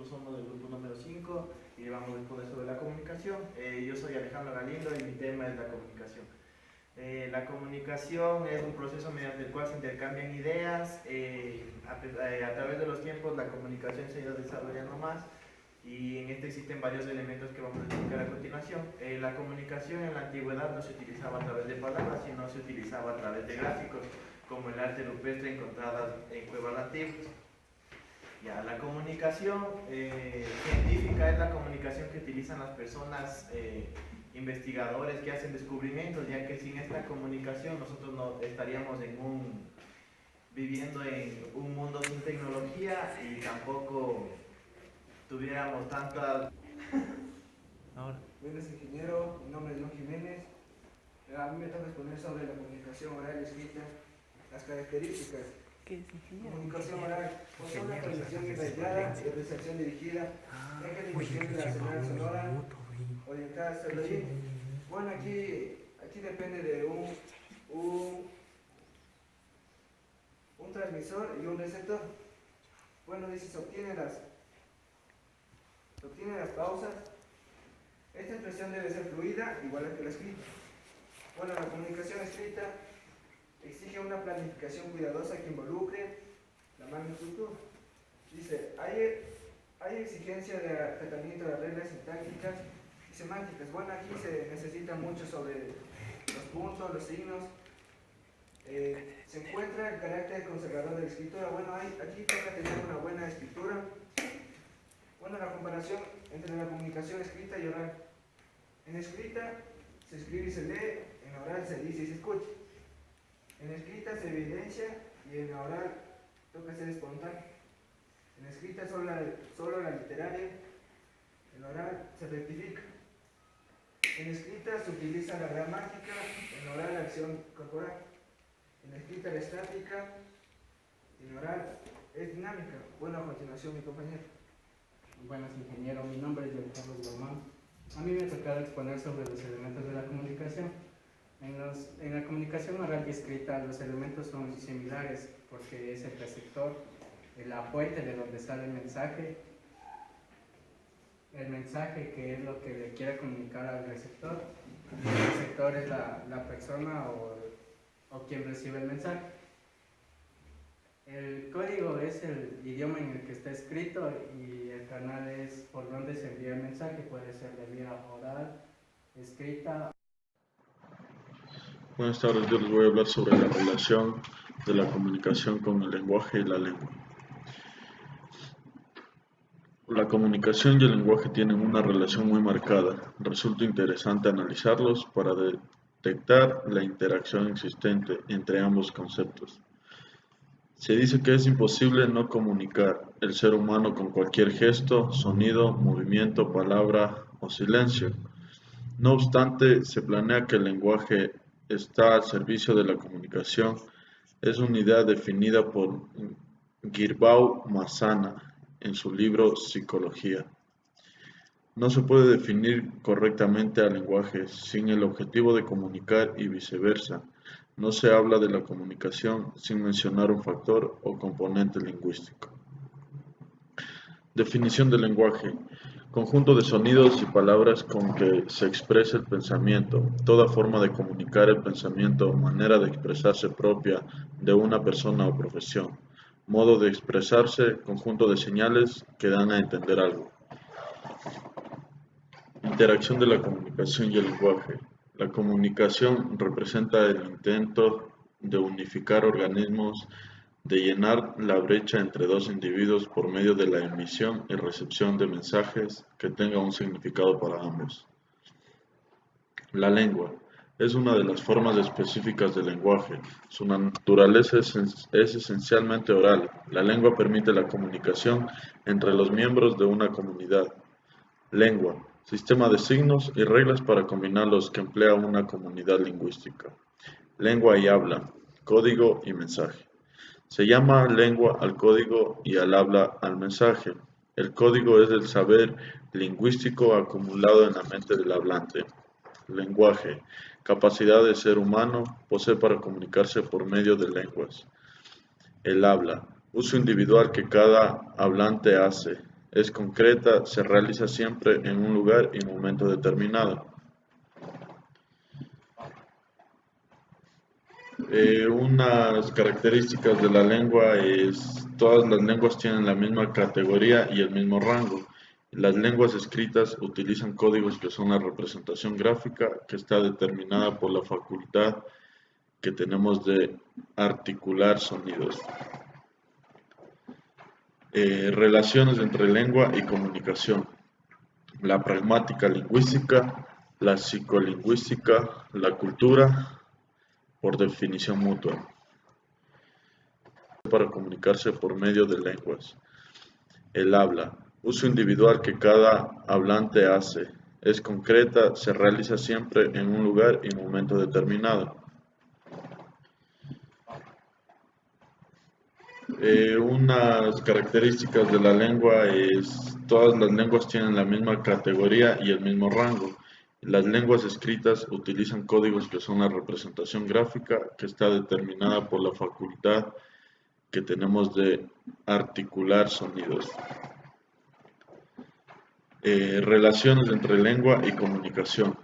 nosotros somos del grupo número 5 y vamos a exponer sobre la comunicación. Yo soy Alejandro Galindo y mi tema es la comunicación. La comunicación es un proceso mediante el cual se intercambian ideas. A través de los tiempos la comunicación se ha ido desarrollando más y en este existen varios elementos que vamos a explicar a continuación. La comunicación en la antigüedad no se utilizaba a través de palabras, sino se utilizaba a través de gráficos, como el arte rupestre encontrada en cuevas antiguas. Ya, la comunicación científica es la comunicación que utilizan las personas investigadores que hacen descubrimientos, ya que sin esta comunicación nosotros no estaríamos viviendo en un mundo sin tecnología y tampoco tuviéramos tantas... Ahora. Buenas, ingeniero, mi nombre es John Jiménez. A mí me toca exponer sobre la comunicación oral y escrita, las características. ¿Qué es ingeniero? Comunicación oral, posee una transmisión irradiada y recepción dirigida, eje de emisión de la señal sonora, orientada hacia el oído. Bueno, aquí depende de un transmisor y un receptor. Bueno, dice, se obtienen las pausas. Esta expresión debe ser fluida, igual que la escrita. Bueno, la comunicación escrita exige una planificación cuidadosa que involucre la magnitud. Dice, hay exigencia de tratamiento de reglas sintácticas y semánticas. Bueno, aquí se necesita mucho sobre los puntos, los signos. Se encuentra el carácter conservador de la escritura. Bueno, aquí toca tener una buena escritura. Bueno, la comparación entre la comunicación escrita y oral. En escrita se escribe y se lee, en oral se dice y se escucha. En escrita se evidencia y en oral toca ser espontáneo. En escrita solo la literaria, en oral se rectifica. En escrita se utiliza la gramática, en oral la acción corporal. En escrita la estática, en oral es dinámica. Bueno, a continuación mi compañero. Buenas, ingeniero, mi nombre es Carlos Guzmán. A mí me ha tocado exponer sobre los elementos de la comunicación. En la comunicación oral y escrita los elementos son similares porque es el receptor, la fuente de donde sale el mensaje que es lo que le quiere comunicar al receptor, y el receptor es la persona o quien recibe el mensaje. El código es el idioma en el que está escrito y el canal es por donde se envía el mensaje, puede ser de vía oral, escrita. Buenas tardes, yo les voy a hablar sobre la relación de la comunicación con el lenguaje y la lengua. La comunicación y el lenguaje tienen una relación muy marcada. Resulta interesante analizarlos para detectar la interacción existente entre ambos conceptos. Se dice que es imposible no comunicar el ser humano con cualquier gesto, sonido, movimiento, palabra o silencio. No obstante, se planea que el lenguaje está al servicio de la comunicación. Es una idea definida por Girbau Massana en su libro Psicología. No se puede definir correctamente al lenguaje sin el objetivo de comunicar y viceversa. No se habla de la comunicación sin mencionar un factor o componente lingüístico. Definición del lenguaje: conjunto de sonidos y palabras con que se expresa el pensamiento, toda forma de comunicar el pensamiento o manera de expresarse propia de una persona o profesión. Modo de expresarse, conjunto de señales que dan a entender algo. Interacción de la comunicación y el lenguaje. La comunicación representa el intento de unificar organismos, de llenar la brecha entre dos individuos por medio de la emisión y recepción de mensajes que tengan un significado para ambos. La lengua es una de las formas específicas del lenguaje. Su naturaleza es esencialmente oral. La lengua permite la comunicación entre los miembros de una comunidad. Lengua: sistema de signos y reglas para combinar los que emplea una comunidad lingüística. Lengua y habla: código y mensaje. Se llama lengua al código y al habla al mensaje. El código es el saber lingüístico acumulado en la mente del hablante. Lenguaje: capacidad del ser humano, posee para comunicarse por medio de lenguas. El habla: uso individual que cada hablante hace. es concreta, se realiza siempre en un lugar y momento determinado. Unas características de la lengua es, todas las lenguas tienen la misma categoría y el mismo rango. Las lenguas escritas utilizan códigos que son la representación gráfica que está determinada por la facultad que tenemos de articular sonidos. Relaciones entre lengua y comunicación. La pragmática lingüística, la psicolingüística, la cultura, por definición mutua, para comunicarse por medio de lenguas. El habla, uso individual que cada hablante hace, es concreta, se realiza siempre en un lugar y momento determinado. Unas características de la lengua es, todas las lenguas tienen la misma categoría y el mismo rango. Las lenguas escritas utilizan códigos que son la representación gráfica que está determinada por la facultad que tenemos de articular sonidos. Relaciones entre lengua y comunicación.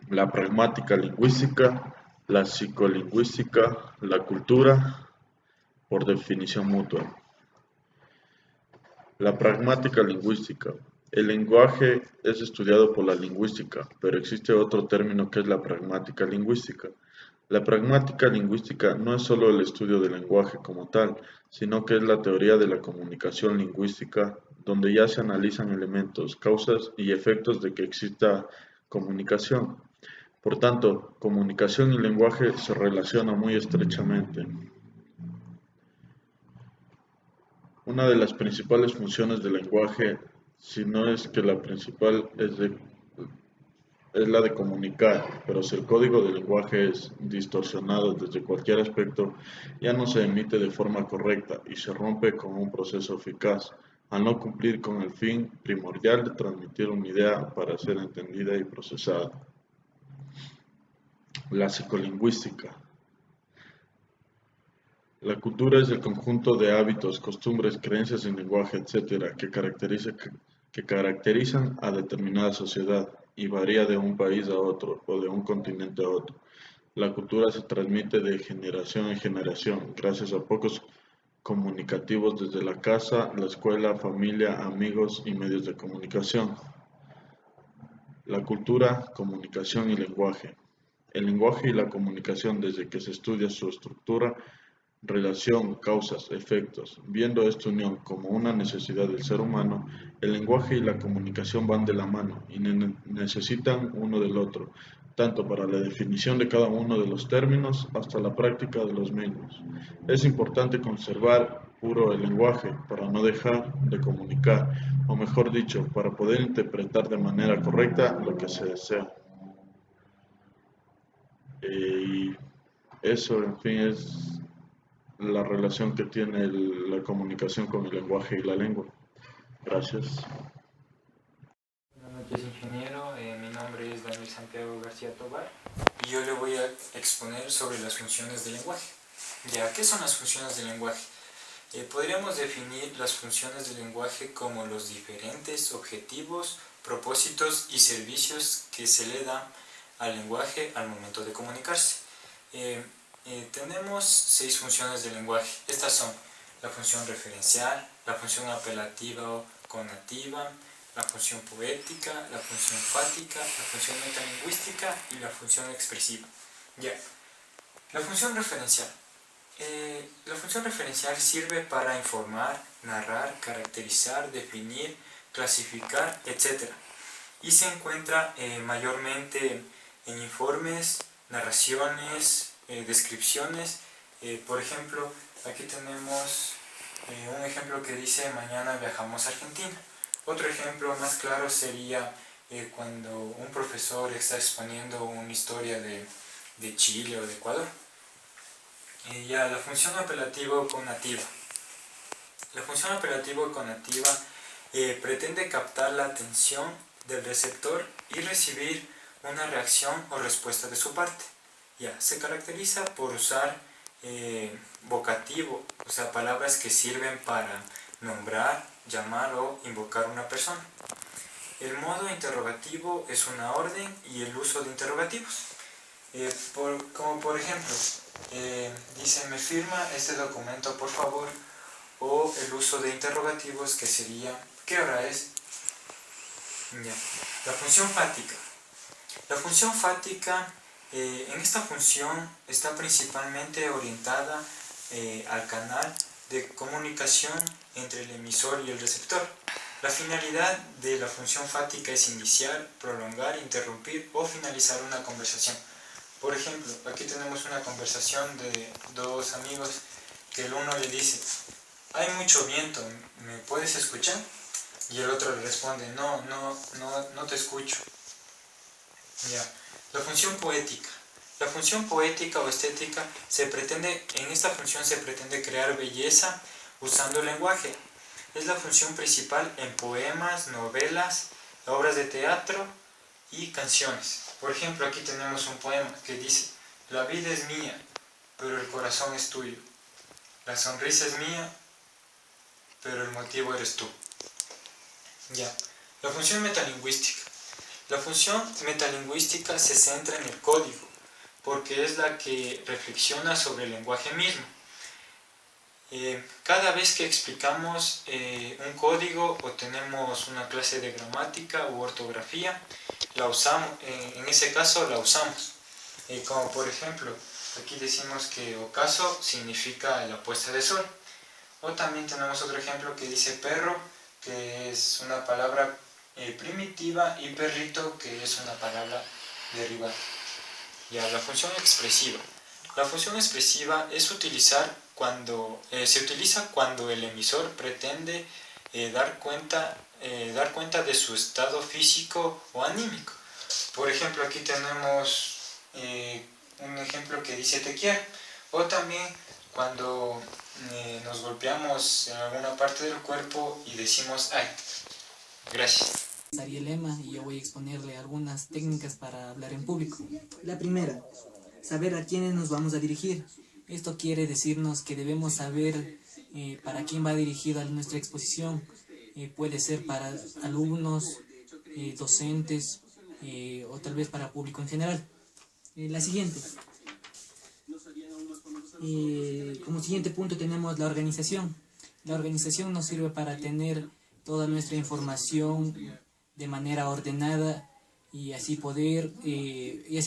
La pragmática lingüística, la psicolingüística, la cultura, por definición mutua. La pragmática lingüística. El lenguaje es estudiado por la lingüística, pero existe otro término que es la pragmática lingüística. La pragmática lingüística no es solo el estudio del lenguaje como tal, sino que es la teoría de la comunicación lingüística, donde ya se analizan elementos, causas y efectos de que exista comunicación. Por tanto, comunicación y lenguaje se relacionan muy estrechamente. Una de las principales funciones del lenguaje, si no es que la principal, es la de comunicar, pero si el código del lenguaje es distorsionado desde cualquier aspecto, ya no se emite de forma correcta y se rompe con un proceso eficaz, al no cumplir con el fin primordial de transmitir una idea para ser entendida y procesada. La psicolingüística. La cultura es el conjunto de hábitos, costumbres, creencias en lenguaje, etc., que caracterizan a determinada sociedad y varía de un país a otro o de un continente a otro. La cultura se transmite de generación en generación gracias a pocos comunicativos desde la casa, la escuela, familia, amigos y medios de comunicación. La cultura, comunicación y lenguaje. El lenguaje y la comunicación, desde que se estudia su estructura, relación, causas, efectos. Viendo esta unión como una necesidad del ser humano, el lenguaje y la comunicación van de la mano y necesitan uno del otro, tanto para la definición de cada uno de los términos hasta la práctica de los mismos. Es importante conservar puro el lenguaje para no dejar de comunicar, o mejor dicho, para poder interpretar de manera correcta lo que se desea. Y eso, en fin, es la relación que tiene la comunicación con el lenguaje y la lengua. Gracias. Buenas noches, ingeniero. Mi nombre es Daniel Santiago García Tobar y yo le voy a exponer sobre las funciones del lenguaje. Ya, ¿qué son las funciones del lenguaje? Podríamos definir las funciones del lenguaje como los diferentes objetivos, propósitos y servicios que se le dan al lenguaje al momento de comunicarse. Tenemos 6 funciones del lenguaje. Estas son la función referencial, la función apelativa o conativa, la función poética, la función fática, la función metalingüística y la función expresiva. Ya. La función referencial. La función referencial sirve para informar, narrar, caracterizar, definir, clasificar, etc. Y se encuentra mayormente en informes, narraciones, descripciones. Por ejemplo, aquí tenemos un ejemplo que dice: mañana viajamos a Argentina. Otro ejemplo más claro sería cuando un profesor está exponiendo una historia de Chile o de Ecuador. Ya, la función apelativa o conativa. La función apelativa o conativa pretende captar la atención del receptor y recibir una reacción o respuesta de su parte. Ya, se caracteriza por usar vocativo, o sea, palabras que sirven para nombrar, llamar o invocar a una persona. El modo interrogativo es una orden y el uso de interrogativos. Como por ejemplo, dice, me firma este documento por favor, o el uso de interrogativos que sería, ¿qué hora es? Ya. La función fática. La función fática, en esta función está principalmente orientada al canal de comunicación entre el emisor y el receptor. La finalidad de la función fática es iniciar, prolongar, interrumpir o finalizar una conversación. Por ejemplo, aquí tenemos una conversación de dos amigos que el uno le dice, hay mucho viento, ¿me puedes escuchar? Y el otro le responde, no te escucho. Ya. La función poética. La función poética o estética en esta función se pretende crear belleza usando el lenguaje. Es la función principal en poemas, novelas, obras de teatro y canciones. Por ejemplo, aquí tenemos un poema que dice, la vida es mía, pero el corazón es tuyo. La sonrisa es mía, pero el motivo eres tú. Ya. La función metalingüística. La función metalingüística se centra en el código, porque es la que reflexiona sobre el lenguaje mismo. Cada vez que explicamos un código o tenemos una clase de gramática u ortografía, la usamos, en ese caso la usamos. Como por ejemplo, aquí decimos que ocaso significa la puesta de sol. O también tenemos otro ejemplo que dice perro, que es una palabra primitiva, y perrito, que es una palabra derivada. Ya, la función expresiva. La función expresiva es se utiliza cuando el emisor pretende dar cuenta de su estado físico o anímico. Por ejemplo, aquí tenemos un ejemplo que dice te quiero. O también cuando nos golpeamos en alguna parte del cuerpo y decimos ay. Gracias. Ariel Lema, y yo voy a exponerle algunas técnicas para hablar en público. La primera, saber a quiénes nos vamos a dirigir. Esto quiere decirnos que debemos saber para quién va dirigida nuestra exposición. Puede ser para alumnos, docentes o tal vez para público en general. La siguiente. Como siguiente punto tenemos la organización. La organización nos sirve para tener toda nuestra información de manera ordenada y así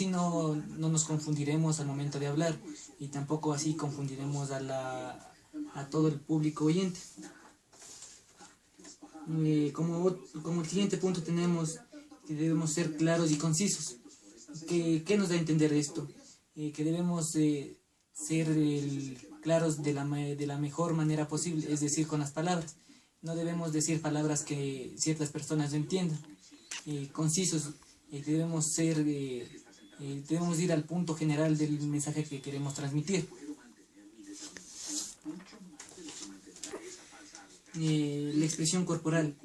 no nos confundiremos al momento de hablar, y tampoco así confundiremos a todo el público oyente. Como siguiente punto tenemos que debemos ser claros y concisos. ¿Qué nos da a entender esto? Que debemos ser claros de la mejor manera posible, es decir, con las palabras. No debemos decir palabras que ciertas personas no entiendan. Concisos, debemos ir al punto general del mensaje que queremos transmitir. La expresión corporal.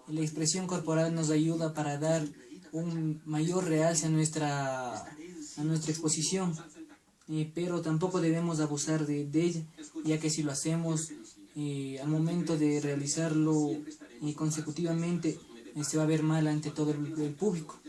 La expresión corporal nos ayuda para dar un mayor realce a nuestra exposición, pero tampoco debemos abusar de ella, ya que si lo hacemos al momento de realizarlo consecutivamente se va a ver mal ante todo el público.